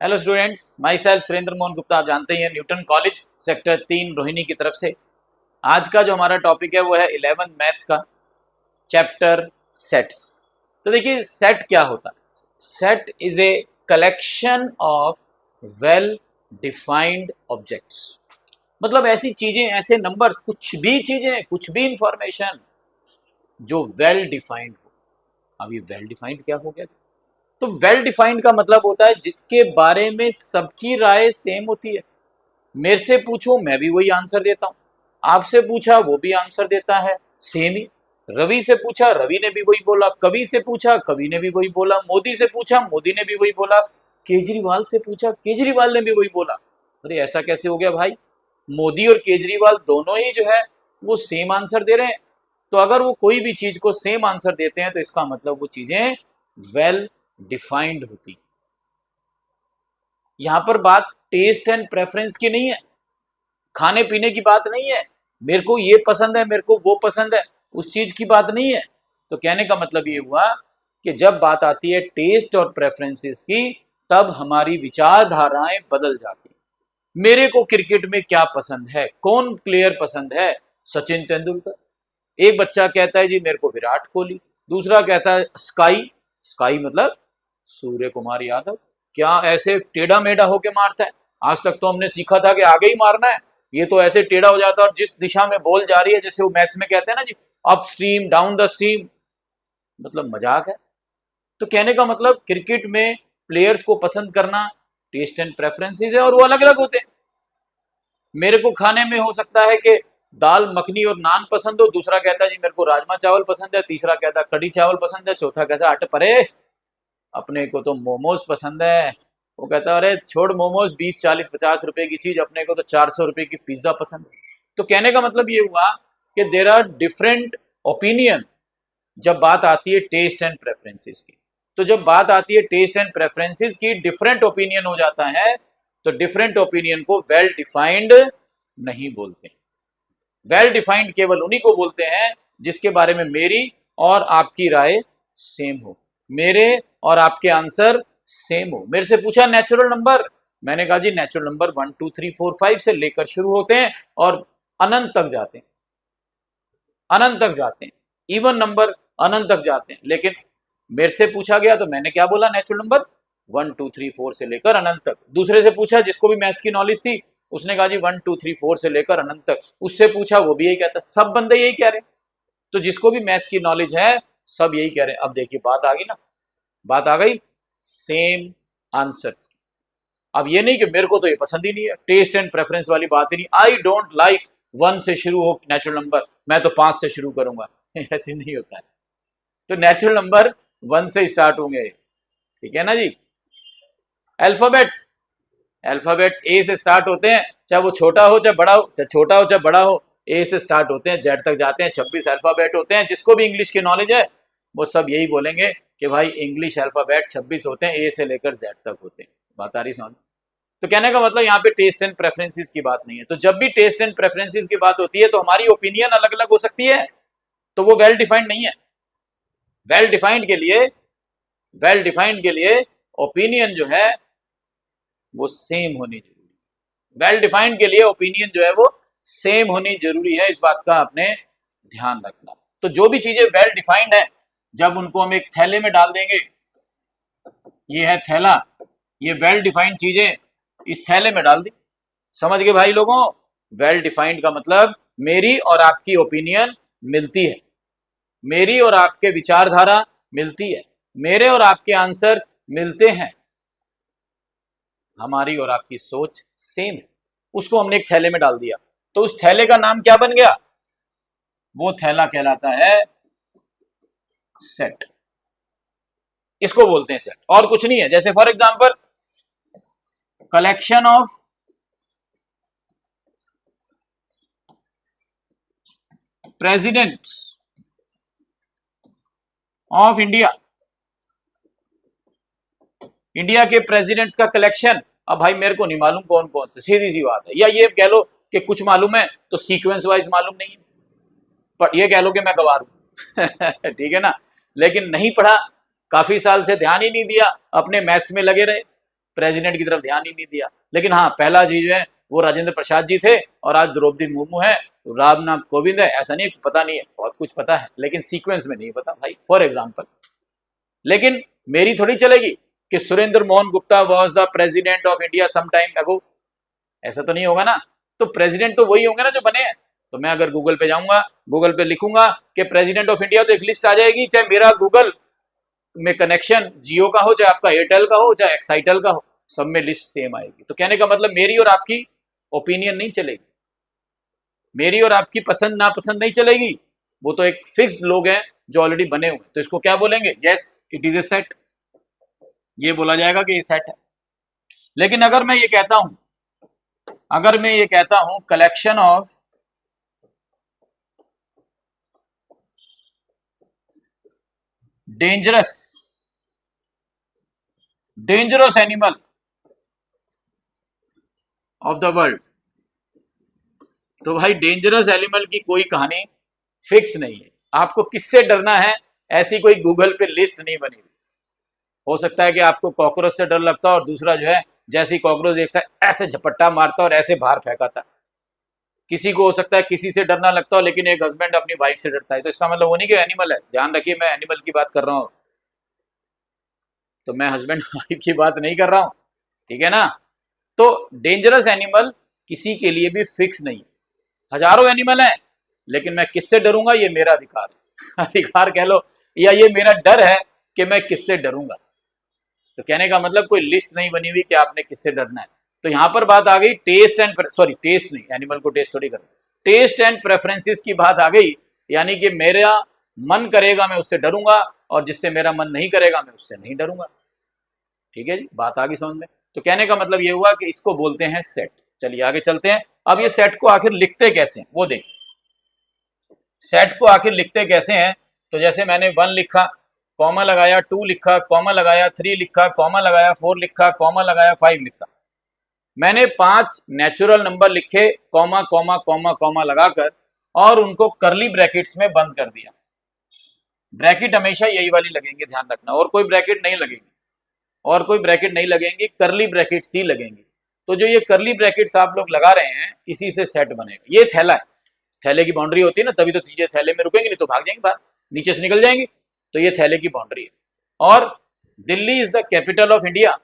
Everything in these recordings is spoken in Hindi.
Hello students, my self Surendra Mohan Gupta. आप जानते ही हैं न्यूटन कॉलेज सेक्टर 3 रोहिणी की तरफ से। आज का जो हमारा टॉपिक है वो है 11th मैथ्स का चैप्टर सेट्स। तो देखिए सेट क्या होता है। Set is a collection of well defined objects. मतलब ऐसी चीजें, ऐसे नंबर्स, कुछ भी चीजें, कुछ भी इंफॉर्मेशन जो वेल डिफाइंड हो। अब ये वेल डिफाइंड क्या हो गया? तो वेल डिफाइंड का मतलब होता है जिसके बारे में सबकी राय सेम होती है। मेरे से पूछो मैं भी वही आंसर देता हूं, आपसे पूछा वो भी आंसर देता है सेम ही। रवि से पूछा रवि ने भी वही बोला, कवि से पूछा कवि ने भी वही बोला, मोदी से पूछा मोदी ने भी वही बोला, केजरीवाल से पूछा केजरीवाल ने भी वही बोला। अरे ऐसा कैसे हो गया भाई? मोदी और केजरीवाल दोनों ही जो है वो सेम आंसर दे रहे हैं। तो अगर वो कोई भी चीज को सेम आंसर देते हैं तो इसका मतलब वो चीजें वेल डिफाइंड होती। यहां पर बात टेस्ट एंड प्रेफरेंस की नहीं है, खाने पीने की बात नहीं है, मेरे को ये पसंद है मेरे को वो पसंद है, उस चीज की बात नहीं है। तो कहने का मतलब ये हुआ कि जब बात आती है टेस्ट और प्रेफरेंसेस की, तब हमारी विचारधाराएं बदल जाती। मेरे को क्रिकेट में क्या पसंद है, कौन प्लेयर पसंद है? सचिन तेंदुलकर। एक बच्चा कहता है जी मेरे को विराट कोहली, दूसरा कहता है स्काई। स्काई मतलब सूर्य कुमार यादव। क्या ऐसे टेढ़ा मेढ़ा होके मारता है? आज तक तो हमने सीखा था कि आगे ही मारना है, ये तो ऐसे टेढ़ा हो जाता है और जिस दिशा में बॉल जा रही है, जैसे वो मैथ्स में कहते हैं ना जी, up stream down the stream, मतलब मजाक है। तो कहने का मतलब क्रिकेट में प्लेयर्स को पसंद करना टेस्ट एंड प्रेफरेंसेस है और वो अलग अलग होते हैं। मेरे को खाने में हो सकता है कि दाल मखनी और नान पसंद हो, दूसरा कहता है जी मेरे को राजमा चावल पसंद है, तीसरा कहता है कढ़ी चावल पसंद है, चौथा कहता है अट परे अपने को तो मोमोज पसंद है। वो कहता है अरे छोड़ मोमोज, 20 40 50 रुपए की चीज, अपने को तो 400 रुपए की पिज्जा पसंद है। तो कहने का मतलब ये हुआ कि देर आर डिफरेंट ओपिनियन जब बात आती है टेस्ट एंड प्रेफरेंसेस की। तो जब बात आती है टेस्ट एंड प्रेफरेंसेस की, डिफरेंट ओपिनियन हो जाता है। तो डिफरेंट ओपिनियन को वेल डिफाइंड नहीं बोलते। वेल डिफाइंड केवल उन्हीं को बोलते हैं जिसके बारे में मेरी और आपकी राय सेम हो, मेरे और आपके आंसर सेम हो। मेरे से पूछा नेचुरल नंबर, मैंने कहा जी नेचुरल नंबर 1 2 3 4 5 से लेकर शुरू होते हैं और अनंत तक जाते हैं, अनंत तक जाते हैं, इवन नंबर अनंत तक जाते हैं। लेकिन मेरे से पूछा गया तो मैंने क्या बोला? नेचुरल नंबर 1 2 3 4 से लेकर अनंत तक। दूसरे से पूछा जिसको भी मैथ्स की नॉलेज थी, उसने कहा जी 1 2 3 4 से लेकर अनंत तक। उससे पूछा वो भी यही कहता, सब बंदे यही कह रहे। तो जिसको भी मैथ्स की नॉलेज है सब यही कह रहे हैं। अब देखिए बात आ गई ना, बात आ गई सेम आंसर। अब ये नहीं कि मेरे को तो ये पसंद ही नहीं है, टेस्ट एंड प्रेफरेंस वाली बात ही नहीं। आई डोंट लाइक 1 से शुरू हो नेचुरल नंबर, मैं तो 5 से शुरू करूंगा ऐसे नहीं होता है। तो नेचुरल नंबर 1 से स्टार्ट होंगे, ठीक है ना जी। अल्फाबेट्स, अल्फाबेट्स ए से स्टार्ट होते हैं, चाहे वो छोटा हो चाहे बड़ा हो, चाहे छोटा हो चाहे बड़ा हो, ए से स्टार्ट होते हैं, जेड तक जाते हैं। 26 अल्फाबेट होते हैं। जिसको भी इंग्लिश की नॉलेज है वो सब यही बोलेंगे कि भाई इंग्लिश अल्फाबेट 26 होते हैं, ए से लेकर जेड तक होते हैं। बात आ रही समझ? तो कहने का मतलब यहाँ पे टेस्ट एंड प्रेफरेंसेस की बात नहीं है। तो जब भी टेस्ट एंड प्रेफरेंसेस की बात होती है तो हमारी ओपिनियन अलग अलग हो सकती है, तो वो वेल डिफाइंड नहीं है। वेल डिफाइंड के लिए, वेल डिफाइंड के लिए ओपिनियन जो है वो सेम होनी जरूरी। वेल डिफाइंड के लिए ओपिनियन जो है वो सेम होनी जरूरी है, इस बात का आपने ध्यान रखना। तो जो भी चीजें वेल डिफाइंड है, जब उनको हम एक थैले में डाल देंगे, ये है थैला, ये वेल डिफाइंड चीजें इस थैले में डाल दी। समझ गए भाई लोगों? वेल डिफाइंड का मतलब मेरी और आपकी ओपिनियन मिलती है, मेरी और आपके विचारधारा मिलती है, मेरे और आपके आंसर मिलते हैं, हमारी और आपकी सोच सेम है। उसको हमने एक थैले में डाल दिया, तो उस थैले का नाम क्या बन गया? वो थैला कहलाता है सेट। इसको बोलते हैं सेट, और कुछ नहीं है। जैसे for example collection of president of India, India के प्रेसिडेंट्स का कलेक्शन। अब भाई मेरे को नहीं मालूम कौन कौन से, सीधी सी बात है। या ये कह लो कि कुछ मालूम है तो सीक्वेंस वाइज मालूम नहीं है, पर ये कह लो कि मैं गवार हूं ठीक है ना। लेकिन नहीं पढ़ा, काफी साल से ध्यान ही नहीं दिया, अपने मैथ्स में लगे रहे, प्रेसिडेंट की तरफ ध्यान ही नहीं दिया। लेकिन हाँ, पहला जी जो है वो राजेंद्र प्रसाद जी थे और आज द्रौपदी मुर्मू है, रामनाथ कोविंद है। ऐसा नहीं पता नहीं है, बहुत कुछ पता है, लेकिन सीक्वेंस में नहीं पता भाई, फॉर एग्जाम्पल। लेकिन मेरी थोड़ी चलेगी कि Surendra Mohan Gupta was the president of India some time ago, ऐसा तो नहीं होगा ना। तो प्रेसिडेंट तो वही होंगे ना जो बने हैं। तो मैं अगर गूगल पे जाऊंगा, गूगल पे लिखूंगा कि प्रेसिडेंट ऑफ इंडिया, तो एक लिस्ट आ जाएगी, चाहे मेरा गूगल में कनेक्शन जियो का हो, चाहे आपका एयरटेल का हो, चाहे एक्साइटल का हो, सब में लिस्ट सेम आएगी। तो कहने का मतलब मेरी और आपकी ओपिनियन नहीं चलेगी, मेरी और आपकी पसंद नापसंद नहीं चलेगी। वो तो एक फिक्स्ड लोग हैं जो ऑलरेडी बने हुए, तो इसको क्या बोलेंगे? Yes, it is a set. ये बोला जाएगा कि ये सेट है। लेकिन अगर मैं ये कहता हूं, अगर मैं ये कहता हूं collection of dangerous dangerous animal of the world, तो भाई डेंजरस एनिमल की कोई कहानी फिक्स नहीं है। आपको किससे डरना है, ऐसी कोई गूगल पे लिस्ट नहीं बनी हुई। हो सकता है कि आपको कॉकरोच से डर लगता और दूसरा जो है जैसे ही कॉकरोच देखता है ऐसे झपट्टा मारता और ऐसे बाहर फेंकाता। किसी को हो सकता है किसी से डर ना लगता हो, लेकिन एक हस्बैंड अपनी वाइफ से डरता है। तो इसका मतलब वो नहीं कि एनिमल है। ध्यान रखिए, मैं एनिमल की बात कर रहा हूं, तो मैं हस्बैंड वाइफ की बात नहीं कर रहा हूं, ठीक है ना। तो डेंजरस एनिमल किसी के लिए भी फिक्स नहीं है। हजारों एनिमल हैं, लेकिन मैं किससे डरूंगा ये मेरा अधिकार है। अधिकार कह लो, या ये मेरा डर है कि मैं किससे डरूंगा। तो कहने का मतलब कोई लिस्ट नहीं बनी हुई कि आपने किससे डरना है। तो यहां पर बात आ गई टेस्ट एंड, सॉरी टेस्ट नहीं, एनिमल को टेस्ट थोड़ी कर, टेस्ट एंड प्रेफरेंसेस की बात आ गई। यानी कि मेरा मन करेगा मैं उससे डरूंगा, और जिससे मेरा मन नहीं करेगा मैं उससे नहीं डरूंगा। ठीक है जी, बात आ गई समझ में। तो कहने का मतलब ये हुआ कि इसको बोलते हैं सेट। चलिए आगे चलते हैं। अब ये सेट को आखिर लिखते कैसे हैं वो देखिए। सेट को आखिर लिखते कैसे हैं? तो जैसे मैंने 1 लिखा, कॉमा लगाया, 2 लिखा, कॉमा लगाया, 3 लिखा, कॉमा लगाया, 4 लिखा, कॉमा लगाया, 5 लिखा। मैंने 5 नेचुरल नंबर लिखे, कॉमा कॉमा कॉमा कॉमा लगाकर, और उनको करली ब्रैकेट्स में बंद कर दिया। ब्रैकेट हमेशा यही वाली लगेंगे, ध्यान रखना, और कोई ब्रैकेट नहीं लगेगी, और कोई ब्रैकेट नहीं लगेंगी, करली ब्रैकेट्स ही लगेंगी। तो जो ये करली ब्रैकेट्स आप लोग लगा रहे हैं, इसी से सेट बनेगा। ये थैला है, थैले की बाउंड्री होती है ना, तभी तो चीजें थैले में रुकेंगी, नहीं तो भाग जाएंगी बाहर, नीचे से निकल जाएंगी। तो ये थैले की बाउंड्री है। और Delhi is the capital of India,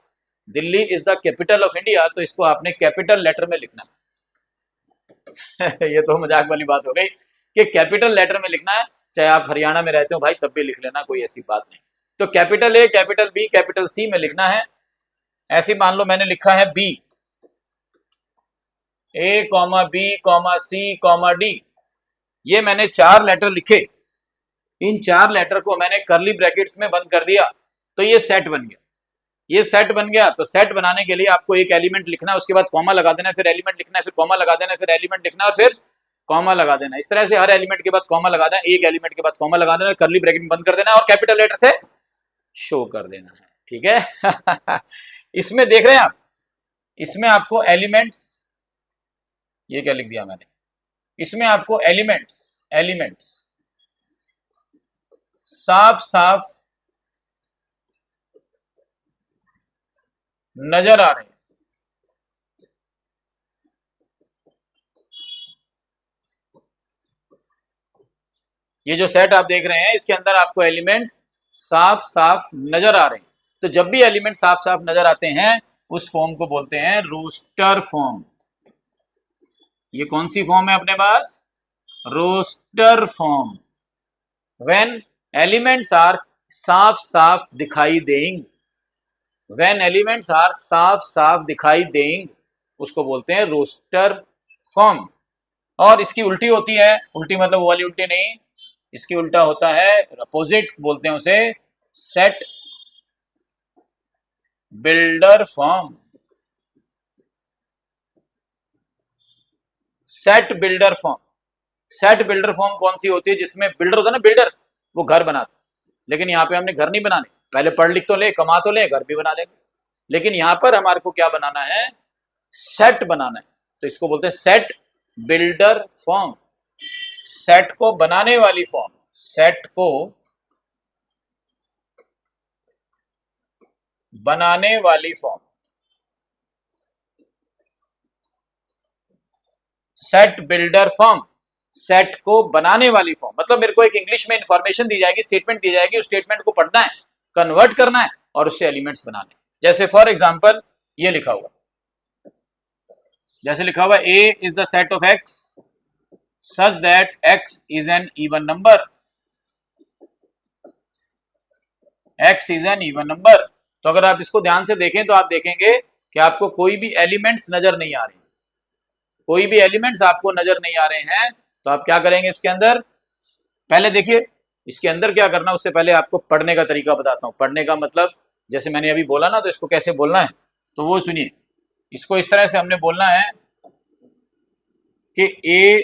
Delhi is the capital of India, तो इसको आपने कैपिटल लेटर में लिखना है। ये तो मजाक वाली बात हो गई कि कैपिटल लेटर में लिखना है। चाहे आप हरियाणा में रहते हो भाई, तब भी लिख लेना, कोई ऐसी बात नहीं। तो capital A, capital B, capital C में लिखना है। ऐसे मान लो मैंने लिखा है B, A comma B comma C comma D, ये मैंने 4 लेटर लिखे। इन 4 लेटर को मैंने करली ब्रैकेट्स में बंद कर दिया, तो ये सेट बन गया। ये सेट बन गया। तो सेट बनाने के लिए आपको एक एलिमेंट लिखना है, उसके बाद कॉमा लगा देना है, फिर एलिमेंट लिखना है, फिर कॉमा लगा देना है, फिर एलिमेंट लिखना है, और फिर कॉमा लगा देना। इस तरह से हर एलिमेंट के बाद कॉमा लगा देना, एक एलिमेंट के बाद कॉमा लगा देना, करली ब्रैकेट में बंद कर देना, और कैपिटल लेटर से शो कर देना है। ठीक है। इसमें देख रहे हैं आप, इसमें आपको एलिमेंट्स, ये क्या लिख दिया मैंने, इसमें आपको एलिमेंट्स एलिमेंट्स साफ साफ नजर आ रहे हैं। ये जो सेट आप देख रहे हैं, इसके अंदर आपको एलिमेंट्स साफ साफ नजर आ रहे हैं। तो जब भी एलिमेंट साफ साफ नजर आते हैं, उस फॉर्म को बोलते हैं रोस्टर फॉर्म। ये कौन सी फॉर्म है अपने पास? Roster form. When elements are साफ साफ दिखाई देंगे, व्हेन एलिमेंट्स आर साफ साफ दिखाई देंगे, उसको बोलते हैं रोस्टर फॉर्म। और इसकी उल्टी होती है, उल्टी मतलब वो वाली उल्टी नहीं, इसकी उल्टा होता है अपोजिट, बोलते हैं उसे set builder form. Set builder form, set builder form कौन सी होती है? जिसमें बिल्डर होता है ना, बिल्डर, वो घर बनाता। लेकिन यहाँ पे हमने घर नहीं बनाने, पहले पढ़ लिख तो ले, कमा तो ले, घर भी बना लेंगे। लेकिन यहाँ पर हमारे को क्या बनाना है? सेट बनाना है। तो इसको बोलते हैं सेट बिल्डर फॉर्म, सेट को बनाने वाली फॉर्म, सेट को बनाने वाली form. Set builder form, set को बनाने वाली फॉर्म, मतलब मेरे को एक इंग्लिश में इंफॉर्मेशन दी जाएगी, स्टेटमेंट दी जाएगी, उस स्टेटमेंट को पढ़ना है, कन्वर्ट करना है और उससे एलिमेंट्स बनाने। जैसे फॉर एग्जांपल ये लिखा हुआ, जैसे लिखा हुआ A is the set of x such that x is an even number, x is an even number. तो अगर आप इसको ध्यान से देखें तो आप देखेंगे कि आपको कोई भी एलिमेंट्स नजर नहीं आ रहे, कोई भी एलिमेंट्स आपको नजर नहीं आ रहे हैं। तो आप क्या करेंगे इसके अंदर, पहले देखिए इसके अंदर क्या करना, उससे पहले आपको पढ़ने का तरीका बताता हूं। पढ़ने का मतलब जैसे मैंने अभी बोला ना, तो इसको कैसे बोलना है तो वो सुनिए। इसको इस तरह से हमने बोलना है कि A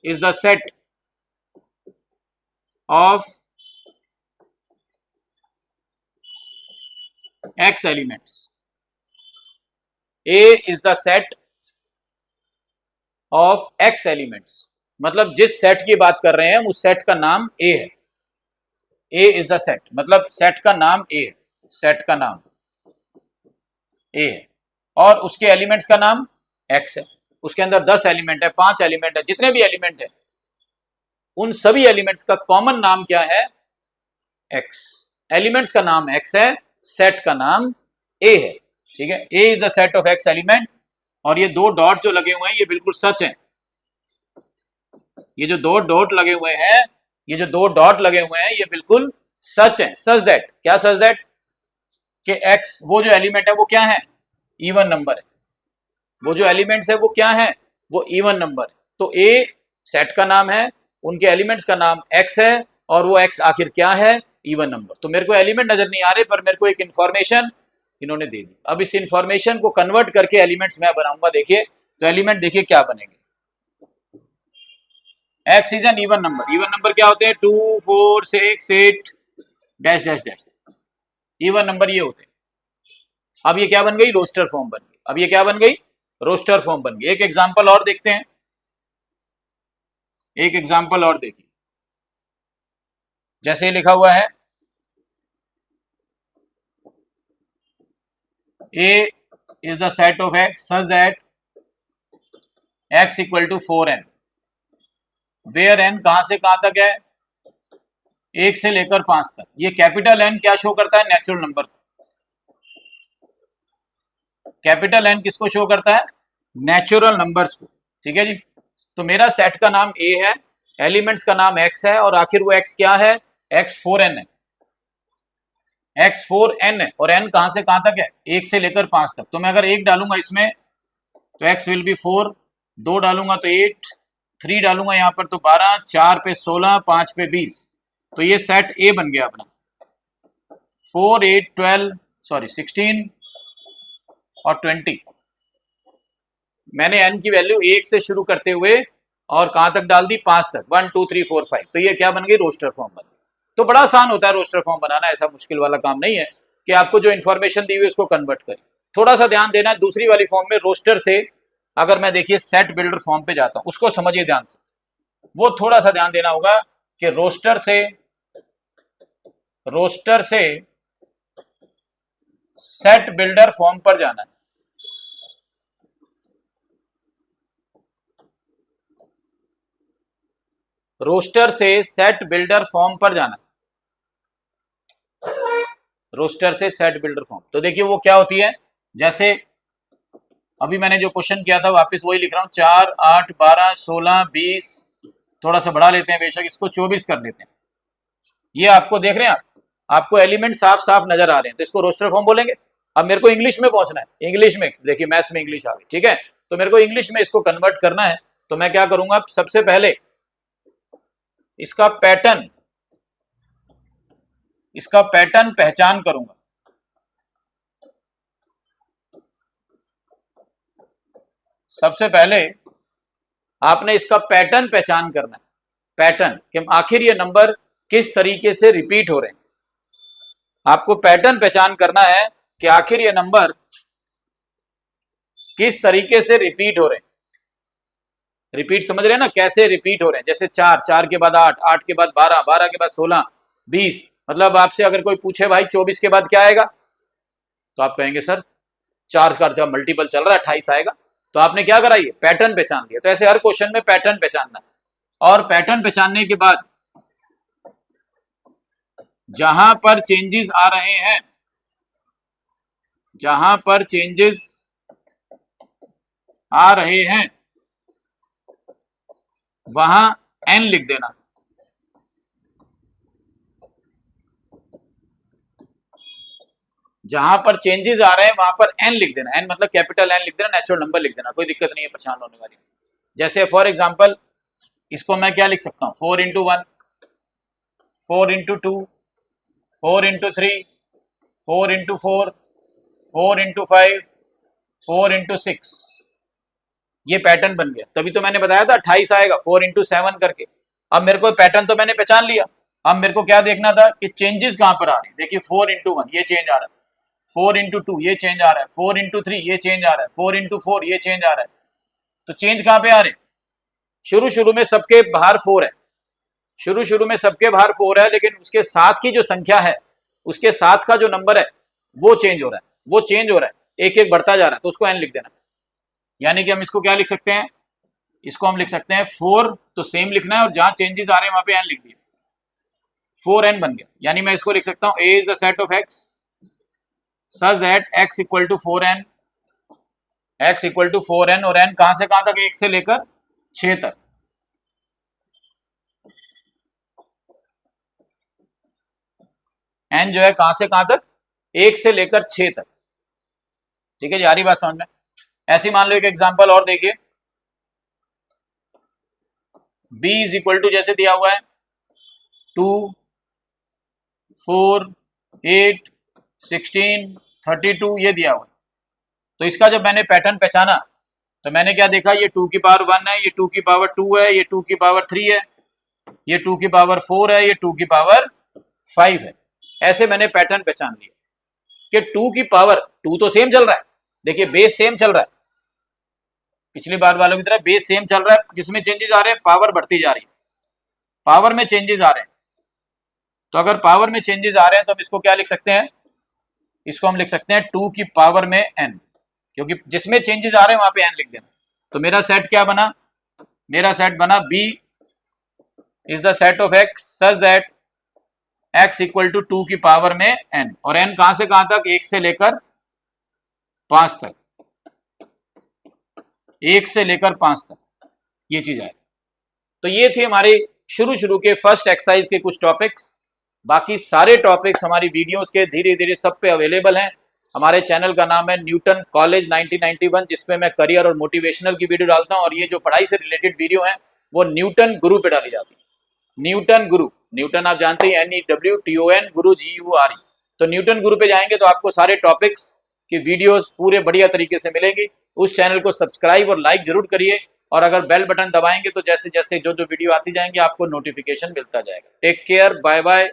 is the set of x elements, A is the set of x elements, मतलब जिस सेट की बात कर रहे हैं उस सेट का नाम ए है। ए इज द सेट मतलब सेट का नाम ए है, सेट का नाम ए है और उसके एलिमेंट्स का नाम एक्स है। उसके अंदर 10 एलिमेंट है, 5 एलिमेंट है, जितने भी एलिमेंट है उन सभी एलिमेंट्स का कॉमन नाम क्या है, एक्स। एलिमेंट्स का नाम एक्स है, सेट का नाम ए है, ठीक है। A is the set of x element, और ये दो डॉट जो लगे हुए हैं ये बिल्कुल सच है। ये जो दो डॉट लगे हुए हैं, ये जो दो डॉट लगे हुए हैं ये बिल्कुल सच है। सच दैट, क्या सच दैट कि एक्स वो जो एलिमेंट है वो क्या है, इवन नंबर है। वो जो एलिमेंट्स है वो क्या है, वो इवन नंबर है। तो ए सेट का नाम है, उनके एलिमेंट्स का नाम एक्स है और वो एक्स आखिर क्या है, इवन नंबर। तो मेरे को एलिमेंट नजर नहीं आ रहे पर मेरे को एक इंफॉर्मेशन इन्होंने दे दी। अब इस इंफॉर्मेशन को कन्वर्ट करके एलिमेंट्स मैं बनाऊंगा। देखिए तो एलिमेंट देखिए क्या बनेंगे, x is an even number. Even number क्या होते हैं, 2 4 6 8 dash dash dash, even number ये होते हैं। अब ये क्या बन गई, रोस्टर फॉर्म बन गई। अब ये क्या बन गई, रोस्टर फॉर्म बन गई। एक एग्जांपल और देखते हैं, एक एग्जांपल और देखिए। जैसे लिखा हुआ है A is the set of x such that x equal to 4n, where n कहां से कहां तक है, 1 से लेकर 5 तक। ये कैपिटल एन क्या शो करता है, नेचुरल नंबर। कैपिटल एन किसको शो करता है, नेचुरल नंबर्स को, ठीक है जी। तो मेरा सेट का नाम ए है, एलिमेंट्स का नाम एक्स है और आखिर वो एक्स क्या है, x4n है, x4n है। और n कहां से कहां तक है, 1 से लेकर 5 तक। तो मैं अगर 1 डालूंगा इसमें तो x विल बी 4, 2 डालूंगा तो 8, 3 डालूंगा यहां पर तो 12, 4 पे 16, 5 पे 20। तो ये सेट ए बन गया अपना। 4 8 12 सॉरी 16 और 20। मैंने n की वैल्यू 1 से शुरू करते हुए और कहां तक डाल दी, 5 तक, 1 2 3 4 5। तो ये क्या बन गई, रोस्टर फॉर्म बन गई। तो बड़ा आसान होता है रोस्टर फॉर्म बनाना, ऐसा मुश्किल वाला काम नहीं है कि आपको जो इन्फॉर्मेशन दी हुई उसको कन्वर्ट करें। थोड़ा सा ध्यान देना, दूसरी वाली फॉर्म में रोस्टर से अगर मैं देखिए सेट बिल्डर फॉर्म पे जाता हूं, उसको समझिए ध्यान से। वो थोड़ा सा ध्यान देना होगा कि रोस्टर से सेट बिल्डर फॉर्म पर जाना है। रोस्टर से सेट बिल्डर फॉर्म पर जाना, रोस्टर से सेट बिल्डर फॉर्म। तो देखिए वो क्या होती है, जैसे अभी मैंने जो क्वेश्चन किया था वापस वही लिख रहा हूं, 4 8 12 16 20, थोड़ा सा बढ़ा लेते हैं बेशक, इसको 24 कर लेते हैं। ये आपको देख रहे हैं आपको एलिमेंट साफ साफ नजर आ रहे हैं, तो इसको रोस्टर फॉर्म बोलेंगे। अब मेरे को इंग्लिश में पहुंचना है, इंग्लिश में देखिए मैथ्स में इंग्लिश आ गई, ठीक है। तो मेरे को इंग्लिश में इसको कन्वर्ट करना है, तो मैं क्या करूंगा, सबसे पहले इसका पैटर्न पहचान करूंगा। सबसे पहले आपने इसका पैटर्न पहचान करना है, पैटर्न कि आखिर ये नंबर किस तरीके से रिपीट हो रहे हैं। आपको पैटर्न पहचान करना है कि आखिर ये नंबर किस तरीके से रिपीट हो रहे हैं। रिपीट समझ रहे हैं ना, कैसे रिपीट हो रहे हैं। जैसे 4 4 के बाद 8 8 के बाद 12 12 के बाद 16 20, मतलब आपसे अगर कोई पूछे भाई 24 के बाद क्या आएगा, तो आप कहेंगे सर 4 का जब मल्टीपल चल रहा है 28 आएगा। तो आपने क्या करा, ये पैटर्न पहचान लिया। तो ऐसे हर क्वेश्चन में पैटर्न पहचानना, और पैटर्न पहचानने के बाद जहां पर चेंजेस आ रहे हैं, जहां पर चेंजेस आ रहे हैं वहां n लिख देना। जहां पर चेंजेस आ रहे हैं वहां पर n लिख देना। n मतलब कैपिटल n लिख देना, नेचुरल नंबर लिख देना, कोई दिक्कत नहीं है परेशान होने वाली। जैसे फॉर एग्जांपल इसको मैं क्या लिख सकता हूं, 4 into 1, 4 into 2, 4 into 3, 4 into 4, 4 into 5, 4 into 6। ये पैटर्न बन गया। तभी तो मैंने बताया था 28 आएगा 4 इंटू 7 करके। अब मेरे को पैटर्न तो मैंने पहचान लिया, अब मेरे को क्या देखना था कि चेंजेस कहां पर आ रही है। देखिए 4 इंटू 1 ये चेंज आ रहा है, 4 इंटू 2 ये चेंज आ रहा है, 4 इंटू 3 ये चेंज आ रहा है, 4 इंटू 4 ये चेंज आ रहा है। तो चेंज कहां पे आ रहे हैं, शुरू शुरू में सबके बाहर 4 है, शुरू शुरू में सबके बाहर 4 है, लेकिन उसके साथ की जो संख्या है, उसके साथ का जो नंबर है वो चेंज हो रहा है, वो चेंज हो रहा है, एक एक बढ़ता जा रहा है, तो उसको n लिख देना। यानी कि हम इसको क्या लिख सकते हैं, इसको हम लिख सकते हैं 4, तो सेम लिखना है और जहां चेंजेस आ रहे हैं वहां पे n लिख दिया, 4n बन गया। यानी मैं इसको लिख सकता हूं a is the set of x such that x equal to 4n, x equal to 4n, और n कहां से कहां तक, 1 से लेकर 6 तक। n जो है कहां से कहां तक, 1 से लेकर 6 तक। ठीक है जी, आ रही बात समझ में। ऐसी मान लो एक एग्जांपल और देखिए, b इज इक्वल टू जैसे दिया हुआ है 2, 4, 8, 16, 32 ये दिया हुआ है। तो इसका जब मैंने पैटर्न पहचाना तो मैंने क्या देखा, ये 2 की पावर 1 है, ये 2 की पावर 2 है, ये 2 की पावर 3 है, ये 2 की पावर 4 है, ये 2 की पावर 5 है। ऐसे मैंने पैटर्न पहचान लिया कि 2 की पावर 2 तो सेम चल रहा है, देखिए बेस सेम चल रहा है, पिछली बार वालों की तरह बेस सेम चल रहा है, जिसमें चेंजेस आ रहे हैं पावर बढ़ती जा रही है, पावर में चेंजेस आ रहे हैं। तो अगर पावर में चेंजेस आ रहे हैं तो हम इसको क्या लिख सकते हैं, इसको हम लिख सकते हैं 2 की पावर में n, क्योंकि जिसमें चेंजेस आ रहे हैं वहां पे n लिख देना। तो मेरा सेट क्या बना, मेरा सेट बना b is the set of x such that x equal to 2 की पावर में n, और n कहां से कहां तक, 1 से लेकर 5 तक, 1 से लेकर 5 तक ये चीज है। तो ये थे हमारे शुरू शुरू के फर्स्ट एक्सरसाइज के कुछ टॉपिक्स। बाकी सारे टॉपिक्स हमारी वीडियोस के धीरे धीरे सब पे अवेलेबल हैं। हमारे चैनल का नाम है न्यूटन कॉलेज 1991, जिसपे मैं करियर और मोटिवेशनल की वीडियो डालता हूं, और ये जो पढ़ाई से रिलेटेड वीडियो है वो न्यूटन गुरु पे डाली जाती है। न्यूटन गुरु, न्यूटन आप जानते हैं NEWTON, गुरु GURE। तो न्यूटन गुरु पे जाएंगे तो आपको सारे टॉपिक्स की वीडियोस पूरे बढ़िया तरीके से मिलेंगी। उस चैनल को सब्सक्राइब और लाइक जरूर करिए, और अगर बेल बटन दबाएंगे तो जैसे जैसे जो जो वीडियो आती जाएंगे आपको नोटिफिकेशन मिलता जाएगा। Take care, bye bye.